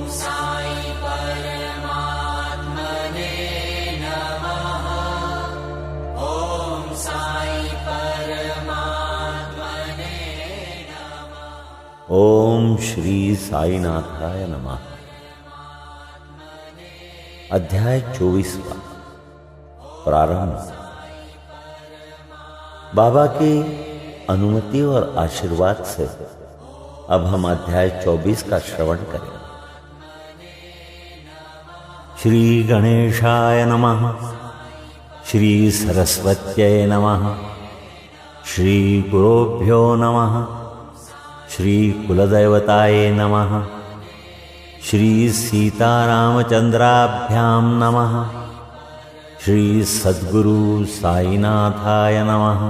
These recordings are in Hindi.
साई परमात्मने नमः। ओम साई परमात्मने नमः। ओम श्री साईनाथाय नमः। अध्याय 24वां प्रारंभ। बाबा की अनुमति और आशीर्वाद से अब हम अध्याय 24 का श्रवण करें। श्री गणेशाय नमः। श्री सरस्वत्यै नमः। श्री गुरुभ्यो नमः। श्री कुलदेवताय नमः। श्री सीतारामचंद्राभ्यां नमः। श्री सद्गुरु साईनाथाय नमः।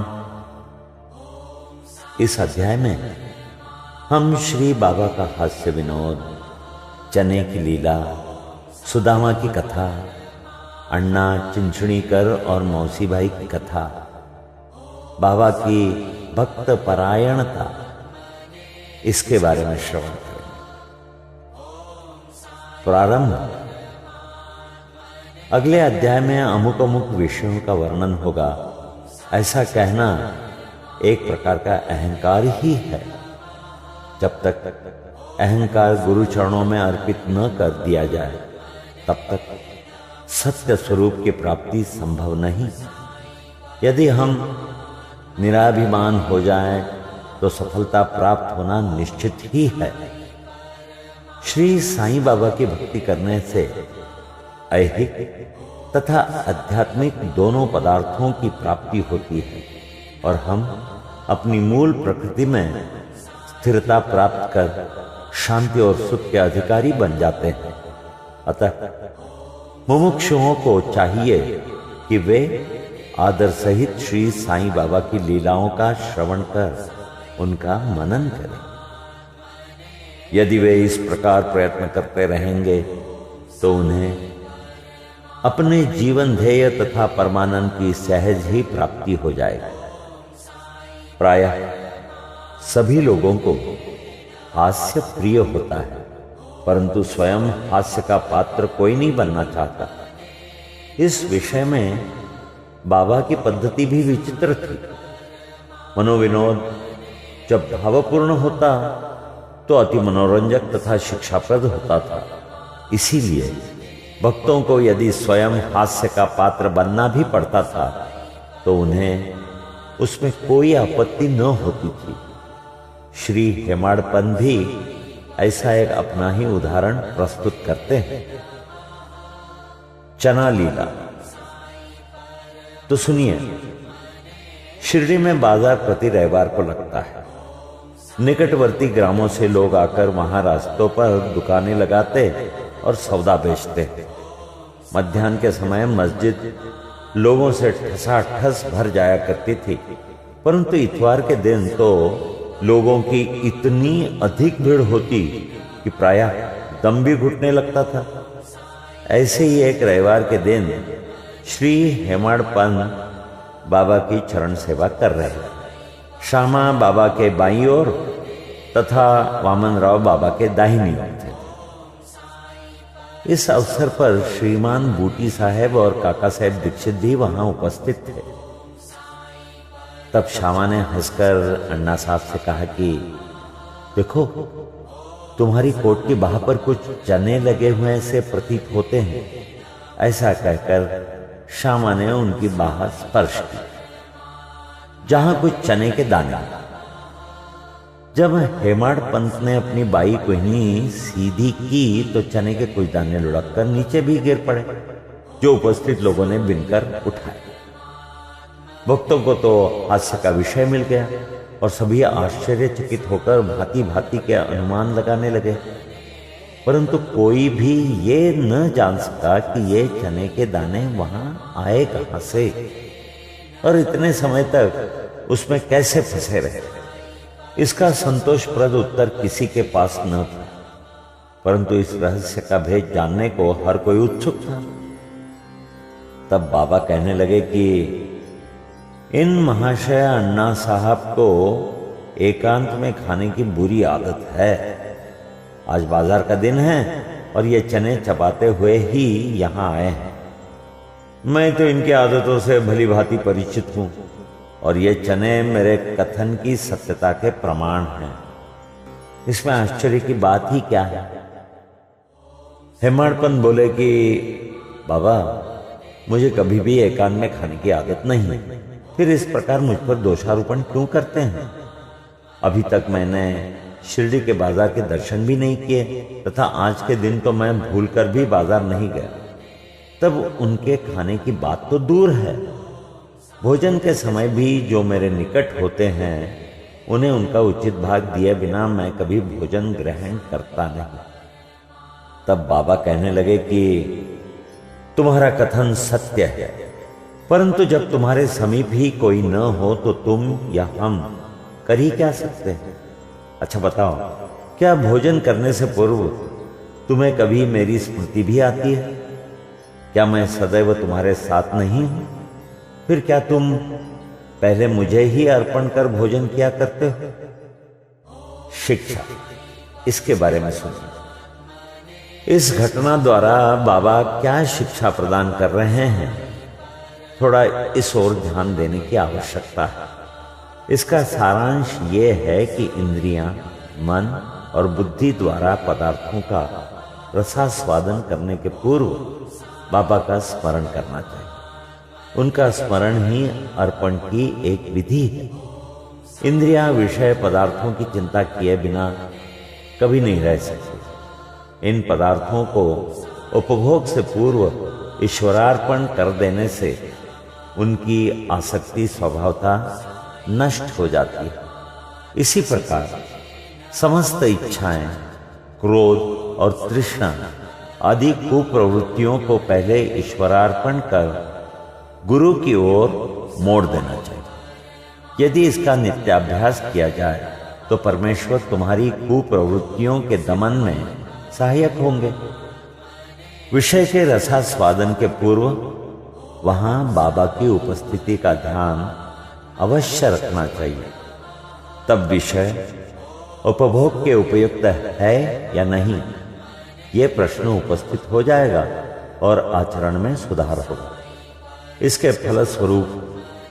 इस अध्याय में हम श्री बाबा का हास्य विनोद, चने की लीला, सुदामा की कथा, अन्ना चिंचणीकर और मौसी भाई की कथा, बाबा की भक्त परायणता, इसके बारे में श्रवण करें। प्रारंभ। अगले अध्याय में अमुक अमुक विषयों का वर्णन होगा, ऐसा कहना एक प्रकार का अहंकार ही है। जब तक अहंकार गुरु चरणों में अर्पित न कर दिया जाए तब तक सत्य स्वरूप की प्राप्ति संभव नहीं। यदि हम निराभिमान हो जाएं तो सफलता प्राप्त होना निश्चित ही है। श्री साईं बाबा की भक्ति करने से ऐहिक तथा आध्यात्मिक दोनों पदार्थों की प्राप्ति होती है और हम अपनी मूल प्रकृति में स्थिरता प्राप्त कर शांति और सुख के अधिकारी बन जाते हैं। अतः मुमुक्षुओं को चाहिए कि वे आदर सहित श्री साईं बाबा की लीलाओं का श्रवण कर उनका मनन करें। यदि वे इस प्रकार प्रयत्न करते रहेंगे तो उन्हें अपने जीवन ध्येय तथा परमानंद की सहज ही प्राप्ति हो जाएगी। प्रायः सभी लोगों को हास्य प्रिय होता है, परंतु स्वयं हास्य का पात्र कोई नहीं बनना चाहता। इस विषय में बाबा की पद्धति भी विचित्र थी। मनोविनोद जब भावपूर्ण होता तो अति मनोरंजक तथा शिक्षाप्रद होता था। इसीलिए भक्तों को यदि स्वयं हास्य का पात्र बनना भी पड़ता था तो उन्हें उसमें कोई आपत्ति न होती थी। श्री हेमाड़पंत भी ऐसा एक अपना ही उदाहरण प्रस्तुत करते हैं। चना लीला। तो सुनिए, शिरडी में बाजार प्रति रविवार को लगता है। निकटवर्ती ग्रामों से लोग आकर वहां रास्तों पर दुकानें लगाते और सौदा बेचते हैं। मध्याह्न के समय मस्जिद लोगों से ठसाठस भर जाया करती थी, परंतु इतवार के दिन तो लोगों की इतनी अधिक भीड़ होती कि प्रायः दम भी घुटने लगता था। ऐसे ही एक रविवार के दिन श्री हेमाड़पंत बाबा की चरण सेवा कर रहे थे। श्यामा बाबा के बाईं ओर तथा वामनराव बाबा के दाहिनी ओर थे। इस अवसर पर श्रीमान बूटी साहब और काका साहब दीक्षित भी वहां उपस्थित थे। तब श्यामा ने हंसकर अन्ना साहब से कहा कि देखो, तुम्हारी कोट की बाह पर कुछ चने लगे हुए से प्रतीत होते हैं। ऐसा कहकर श्यामा ने उनकी बाह स्पर्श की, जहां कुछ चने के दाने। जब हेमाड़पंत ने अपनी बाई कोहनी सीधी की तो चने के कुछ दाने लुढ़क कर नीचे भी गिर पड़े, जो उपस्थित लोगों ने बिनकर उठाए। भक्तों को तो हास्य का विषय मिल गया और सभी आश्चर्यचकित होकर भांति भांति के अनुमान लगाने लगे, परंतु कोई भी ये न जान सका कि ये चने के दाने वहां आए कहां से और इतने समय तक उसमें कैसे फंसे रहे। इसका संतोषप्रद उत्तर किसी के पास न था, परंतु इस रहस्य का भेद जानने को हर कोई उत्सुक था। तब बाबा कहने लगे कि इन महाशय अन्ना साहब को एकांत में खाने की बुरी आदत है। आज बाजार का दिन है और ये चने चबाते हुए ही यहां आए हैं। मैं तो इनकी आदतों से भली भांति परिचित हूं और ये चने मेरे कथन की सत्यता के प्रमाण हैं। इसमें आश्चर्य की बात ही क्या है? हेमाडपंत बोले कि बाबा, मुझे कभी भी एकांत में खाने की आदत नहीं, फिर इस प्रकार मुझ पर दोषारोपण क्यों करते हैं? अभी तक मैंने शिरडी के बाजार के दर्शन भी नहीं किए तथा आज के दिन तो मैं भूलकर भी बाजार नहीं गया। तब उनके खाने की बात तो दूर है, भोजन के समय भी जो मेरे निकट होते हैं उन्हें उनका उचित भाग दिए बिना मैं कभी भोजन ग्रहण करता नहीं। तब बाबा कहने लगे कि तुम्हारा कथन सत्य है, परंतु जब तुम्हारे समीप ही कोई न हो तो तुम या हम कर ही क्या सकते हैं? अच्छा बताओ, क्या भोजन करने से पूर्व तुम्हें कभी मेरी स्मृति भी आती है? क्या मैं सदैव तुम्हारे साथ नहीं हूं? फिर क्या तुम पहले मुझे ही अर्पण कर भोजन किया करते हो? शिक्षा, इसके बारे में सुनिए। इस घटना द्वारा बाबा क्या शिक्षा प्रदान कर रहे हैं, थोड़ा इस ओर ध्यान देने की आवश्यकता है। इसका सारांश ये है कि इंद्रियां, मन और बुद्धि द्वारा पदार्थों का रसास्वादन करने के पूर्व बाबा का स्मरण करना चाहिए। उनका स्मरण ही अर्पण की एक विधि है। इंद्रियां विषय पदार्थों की चिंता किए बिना कभी नहीं रह सकती। इन पदार्थों को उपभोग से पूर्व ईश्वरार्पण कर देने से उनकी आसक्ति स्वभावतः नष्ट हो जाती है। इसी प्रकार समस्त इच्छाएं, क्रोध और तृष्णा आदि कुप्रवृत्तियों को पहले ईश्वरार्पण कर गुरु की ओर मोड़ देना चाहिए। यदि इसका नित्याभ्यास किया जाए तो परमेश्वर तुम्हारी कुप्रवृत्तियों के दमन में सहायक होंगे। विषय के रसास्वादन के पूर्व वहां बाबा की उपस्थिति का ध्यान अवश्य रखना चाहिए। तब विषय उपभोग के उपयुक्त है या नहीं, ये प्रश्न उपस्थित हो जाएगा और आचरण में सुधार होगा। इसके फलस्वरूप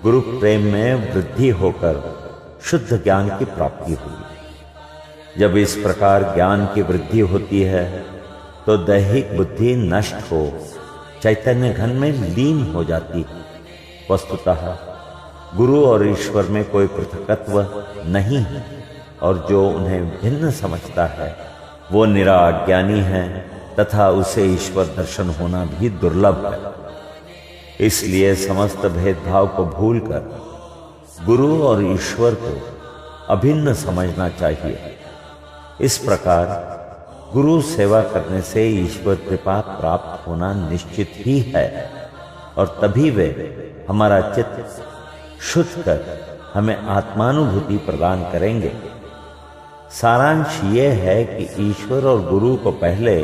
गुरु प्रेम में वृद्धि होकर शुद्ध ज्ञान की प्राप्ति होगी। जब इस प्रकार ज्ञान की वृद्धि होती है तो दैहिक बुद्धि नष्ट हो चैतन्य घन में लीन हो जाती है। वस्तुतः गुरु और ईश्वर में कोई पृथकत्व नहीं है और जो उन्हें भिन्न समझता है वो निरा अज्ञानी है तथा उसे ईश्वर दर्शन होना भी दुर्लभ है। इसलिए समस्त भेदभाव को भूलकर गुरु और ईश्वर को अभिन्न समझना चाहिए। इस प्रकार गुरु सेवा करने से ईश्वर कृपा प्राप्त होना निश्चित ही है और तभी वे हमारा चित्त शुद्ध कर हमें आत्मानुभूति प्रदान करेंगे। सारांश ये है कि ईश्वर और गुरु को पहले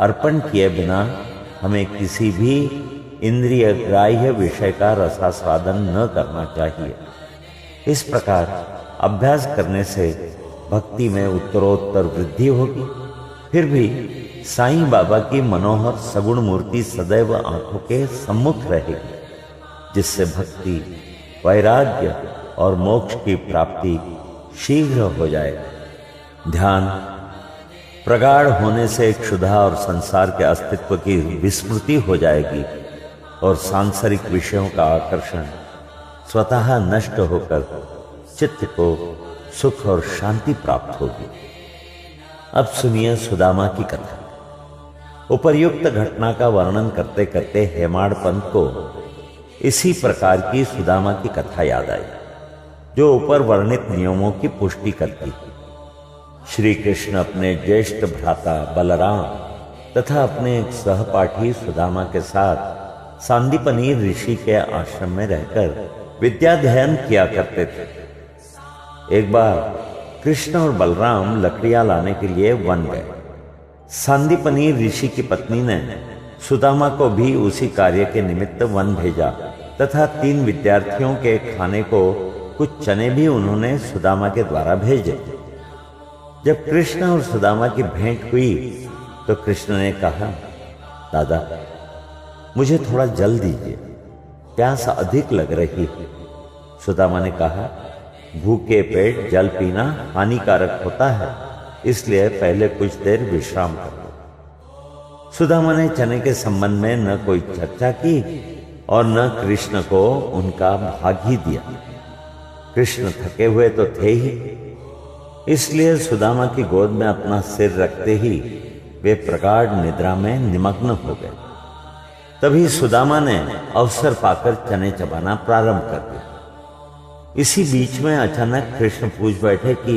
अर्पण किए बिना हमें किसी भी इंद्रिय ग्राह्य विषय का रसास्वादन न करना चाहिए। इस प्रकार अभ्यास करने से भक्ति में उत्तरोत्तर वृद्धि होगी। फिर भी साईं बाबा की मनोहर सगुण मूर्ति सदैव आंखों के सम्मुख रहेगी, जिससे भक्ति, वैराग्य और मोक्ष की प्राप्ति शीघ्र हो जाएगी। ध्यान प्रगाढ़ होने से क्षुधा और संसार के अस्तित्व की विस्मृति हो जाएगी और सांसारिक विषयों का आकर्षण स्वतः नष्ट होकर चित्त को सुख और शांति प्राप्त होगी। अब सुनिए सुदामा की कथा। उपर्युक्त घटना का वर्णन करते करते हेमाडपंत को इसी प्रकार की सुदामा की कथा याद आई, जो ऊपर वर्णित नियमों की पुष्टि करती है। श्री कृष्ण अपने ज्येष्ठ भ्राता बलराम तथा अपने एक सहपाठी सुदामा के साथ सांदीपनी ऋषि के आश्रम में रहकर विद्याध्ययन किया करते थे। एक बार कृष्ण और बलराम लकड़ियां लाने के लिए वन गए। सांदीपनी ऋषि की पत्नी ने सुदामा को भी उसी कार्य के निमित्त वन भेजा तथा 3 विद्यार्थियों के खाने को कुछ चने भी उन्होंने सुदामा के द्वारा भेजे। जब कृष्ण और सुदामा की भेंट हुई तो कृष्ण ने कहा, दादा मुझे थोड़ा जल दीजिए, प्यास अधिक लग रही है। सुदामा ने कहा, भूखे पेट जल पीना हानिकारक होता है, इसलिए पहले कुछ देर विश्राम कर लो। सुदामा ने चने के संबंध में न कोई चर्चा की और न कृष्ण को उनका भाग ही दिया। कृष्ण थके हुए तो थे ही, इसलिए सुदामा की गोद में अपना सिर रखते ही वे प्रगाढ़ निद्रा में निमग्न हो गए। तभी सुदामा ने अवसर पाकर चने चबाना प्रारंभ कर दिया। इसी बीच में अचानक कृष्ण पूछ बैठे कि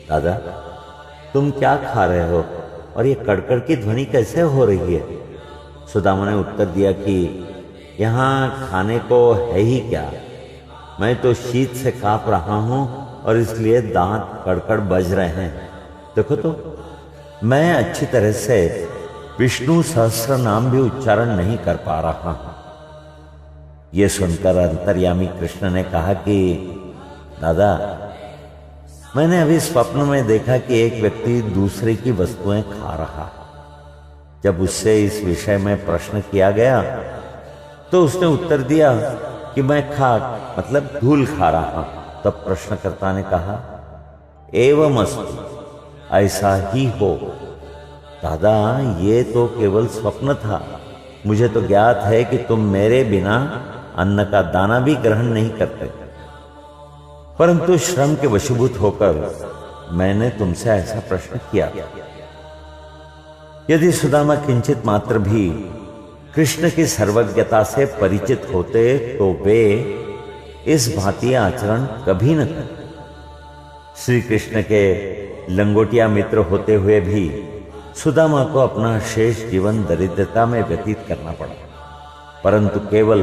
दादा तुम क्या खा रहे हो और ये कड़कड़ की ध्वनि कैसे हो रही है? सुदामा ने उत्तर दिया कि यहाँ खाने को है ही क्या, मैं तो शीत से कांप रहा हूं और इसलिए दांत कड़कड़ बज रहे हैं। देखो तो मैं अच्छी तरह से विष्णु सहस्र नाम भी उच्चारण नहीं कर पा रहा हूं। यह सुनकर अंतर्यामी कृष्ण ने कहा कि दादा मैंने अभी स्वप्न में देखा कि एक व्यक्ति दूसरे की वस्तुएं खा रहा है। जब उससे इस विषय में प्रश्न किया गया तो उसने उत्तर दिया कि मैं खाक मतलब धूल खा रहा हूं। तब प्रश्नकर्ता ने कहा, एवं अस्तु, ऐसा ही हो। दादा ये तो केवल स्वप्न था, मुझे तो ज्ञात है कि तुम मेरे बिना अन्न का दाना भी ग्रहण नहीं करते, परंतु श्रम के वशीभूत होकर मैंने तुमसे ऐसा प्रश्न किया। यदि सुदामा किंचित मात्र भी कृष्ण की सर्वज्ञता से परिचित होते तो वे इस भांति आचरण कभी न करते। श्री कृष्ण के लंगोटिया मित्र होते हुए भी सुदामा को अपना शेष जीवन दरिद्रता में व्यतीत करना पड़ा, परंतु केवल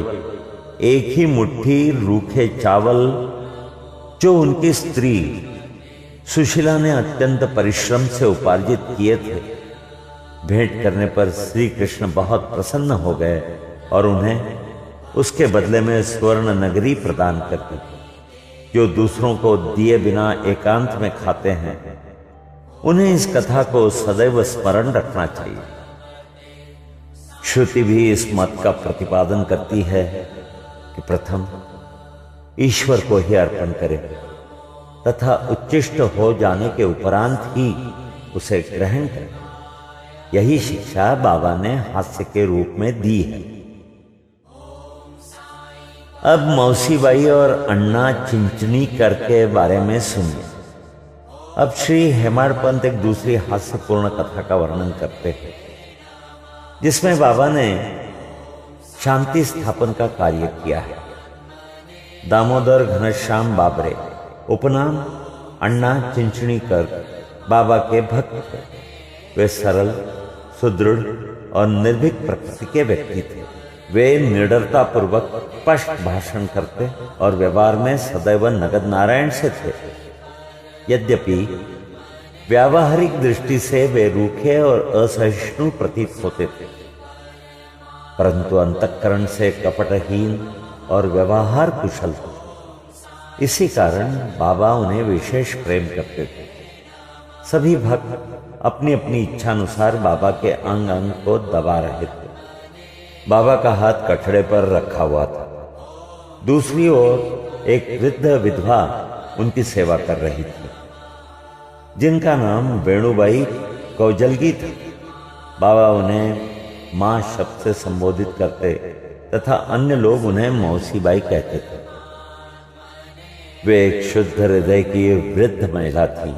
एक ही मुट्ठी रूखे चावल जो उनकी स्त्री सुशीला ने अत्यंत परिश्रम से उपार्जित किए थे, भेंट करने पर श्री कृष्ण बहुत प्रसन्न हो गए और उन्हें उसके बदले में स्वर्ण नगरी प्रदान कर दी। जो दूसरों को दिए बिना एकांत में खाते हैं, उन्हें इस कथा को सदैव स्मरण रखना चाहिए। श्रुति भी इस मत का प्रतिपादन करती है कि प्रथम ईश्वर को ही अर्पण करें तथा उच्चिष्ट हो जाने के उपरांत ही उसे ग्रहण करें। यही शिक्षा बाबा ने हास्य के रूप में दी है। अब मौसीबाई और अन्ना चिंचनीकर के बारे में सुनिए। अब श्री हेमाड़ पंत एक दूसरी हास्यपूर्ण कथा का वर्णन करते हैं, जिसमें बाबा ने शांति स्थापन का कार्य किया है। दामोदर घनश्याम बाबरे उपनाम अन्ना चिंचनीकर बाबा के भक्त थे। वे सरल, सुदृढ़ और निर्भीक प्रकृति के व्यक्ति थे। वे निडरता पूर्वक स्पष्ट भाषण करते और व्यवहार में सदैव नगद नारायण से थे। यद्यपि व्यावहारिक दृष्टि से वे रूखे और असहिष्णु प्रतीत होते थे, परंतु अंतःकरण से कपटहीन और व्यवहार कुशल थे। इसी कारण बाबा उन्हें विशेष प्रेम करते थे। सभी भक्त अपनी अपनी इच्छानुसार बाबा के अंग अंग को दबा रहे थे। बाबा का हाथ कठड़े पर रखा हुआ था। दूसरी ओर एक वृद्ध विधवा उनकी सेवा कर रही थी, जिनका नाम वेणुबाई कौजलगी था। बाबा उन्हें मां शब्द से संबोधित करते तथा अन्य लोग उन्हें मौसीबाई कहते थे। वे एक शुद्ध हृदय की वृद्ध महिला थी।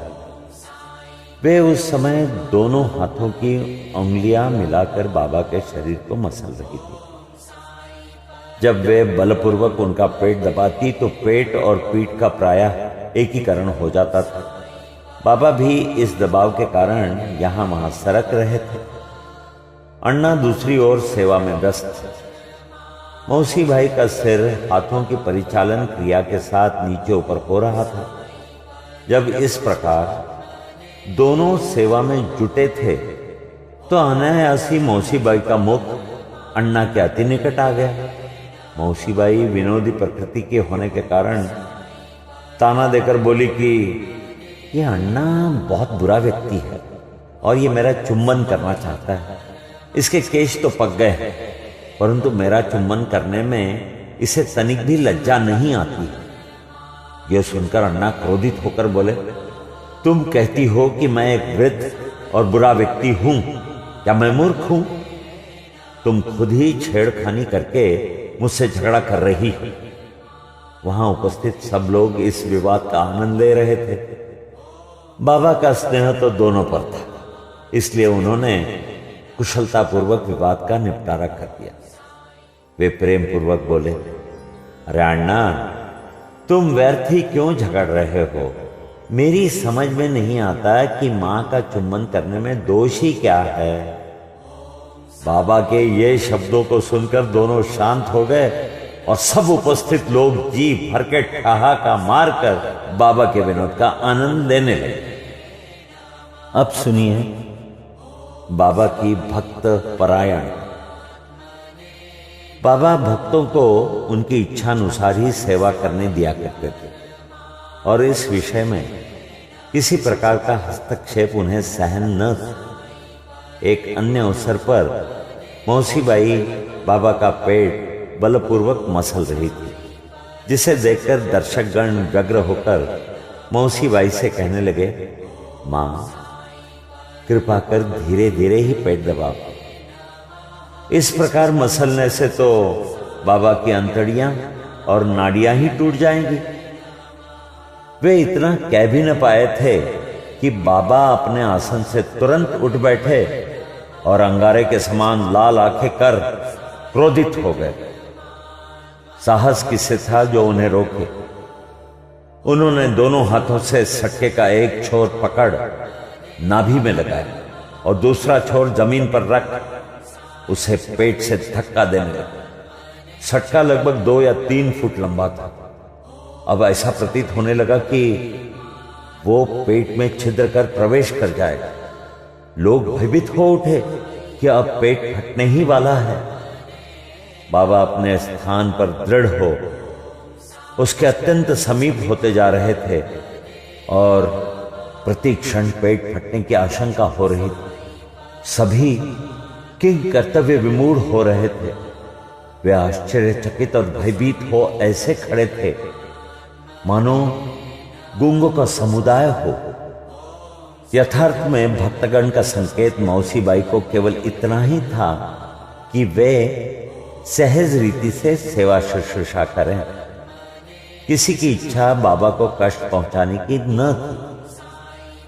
वे उस समय दोनों हाथों की उंगलियां मिलाकर बाबा के शरीर को मसल रही थी। जब वे बलपूर्वक उनका पेट दबाती तो पेट और पीठ का प्रायः एकीकरण हो जाता था। बाबा भी इस दबाव के कारण यहां वहां सरक रहे थे। अन्ना दूसरी ओर सेवा में व्यस्त थे। मौसी भाई का सिर हाथों की परिचालन क्रिया के साथ नीचे ऊपर हो रहा था। जब इस प्रकार दोनों सेवा में जुटे थे तो अनायासी मौसीबाई का मुख अन्ना के अति निकट आ गया। मौसीबाई विनोदी प्रकृति के होने के कारण ताना देकर बोली कि यह अन्ना बहुत बुरा व्यक्ति है। और ये मेरा चुंबन करना चाहता है। इसके केश तो पक गए हैं, परंतु मेरा चुंबन करने में इसे तनिक भी लज्जा नहीं आती। यह सुनकर अन्ना क्रोधित होकर बोले, तुम कहती हो कि मैं एक वृद्ध और बुरा व्यक्ति हूं, क्या मैं मूर्ख हूं? तुम खुद ही छेड़खानी करके मुझसे झगड़ा कर रही हो। वहां उपस्थित सब लोग इस विवाद का आनंद ले रहे थे। बाबा का स्नेह तो दोनों पर था, इसलिए उन्होंने कुशलतापूर्वक विवाद का निपटारा कर दिया। वे प्रेम पूर्वक बोले, अरे अण्णा, तुम व्यर्थ ही क्यों झगड़ रहे हो? मेरी समझ में नहीं आता कि मां का चुंबन करने में दोष ही क्या है। बाबा के ये शब्दों को सुनकर दोनों शांत हो गए और सब उपस्थित लोग जी भर के ठहाका मारकर बाबा के विनोद का आनंद लेने लगे। अब सुनिए बाबा की भक्त परायण। बाबा भक्तों को उनकी इच्छानुसार ही सेवा करने दिया करते थे और इस विषय में किसी प्रकार का हस्तक्षेप उन्हें सहन न था। एक अन्य अवसर पर मौसीबाई बाबा का पेट बलपूर्वक मसल रही थी, जिसे देखकर दर्शकगण व्यग्र होकर मौसीबाई से कहने लगे, मां, कृपा कर धीरे धीरे ही पेट दबाओ। इस प्रकार मसलने से तो बाबा की अंतड़ियां और नाड़ियां ही टूट जाएंगी। वे इतना कह भी न पाए थे कि बाबा अपने आसन से तुरंत उठ बैठे और अंगारे के समान लाल आंखें कर क्रोधित हो गए। साहस किससे था जो उन्हें रोके? उन्होंने दोनों हाथों से सटके का एक छोर पकड़ नाभि में लगाया और दूसरा छोर जमीन पर रख उसे पेट से धक्का देने लगे। सटका लगभग 2 या 3 फुट लंबा था। अब ऐसा प्रतीत होने लगा कि वो पेट में छिद्र कर प्रवेश कर जाएगा। लोग भयभीत हो उठे कि अब पेट फटने ही वाला है। बाबा अपने स्थान पर दृढ़ हो उसके अत्यंत समीप होते जा रहे थे और प्रति क्षण पेट फटने की आशंका हो रही थी। सभी किंग कर्तव्य विमूढ़ हो रहे थे। वे आश्चर्यचकित और भयभीत हो ऐसे खड़े थे मानो गूंगों का समुदाय हो। यथार्थ में भक्तगण का संकेत मौसीबाई को केवल इतना ही था कि वे सहज रीति से सेवा शुश्रूषा करें। किसी की इच्छा बाबा को कष्ट पहुंचाने की न थी।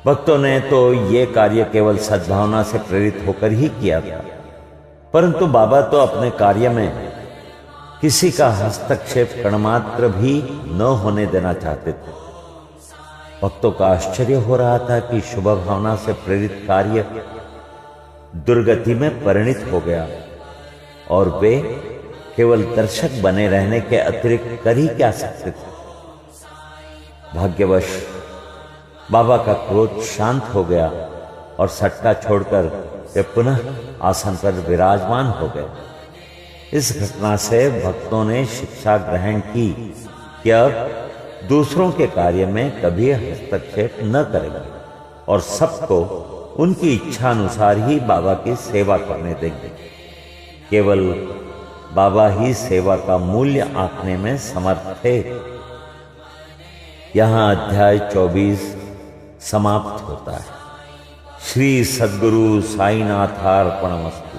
भक्तों ने तो ये कार्य केवल सद्भावना से प्रेरित होकर ही किया था, परंतु बाबा तो अपने कार्य में किसी का हस्तक्षेप कणमात्र भी न होने देना चाहते थे। भक्तों का आश्चर्य हो रहा था कि शुभ भावना से प्रेरित कार्य दुर्गति में परिणित हो गया और वे केवल दर्शक बने रहने के अतिरिक्त कर ही क्या सकते थे। भाग्यवश बाबा का क्रोध शांत हो गया और सट्टा छोड़कर वे पुनः आसन पर विराजमान हो गए। इस घटना से भक्तों ने शिक्षा ग्रहण की कि अब दूसरों के कार्य में कभी हस्तक्षेप न करेंगे और सबको उनकी इच्छा अनुसार ही बाबा की सेवा करने देंगे। केवल बाबा ही सेवा का मूल्य आंकने में समर्थ थे। यहां अध्याय 24 समाप्त होता है। श्री सद्गुरु साईनाथार्पणमस्तु।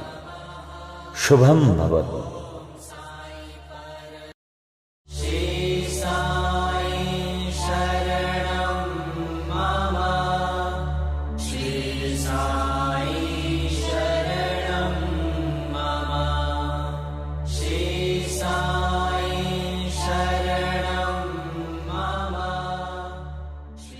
शुभम भवतु।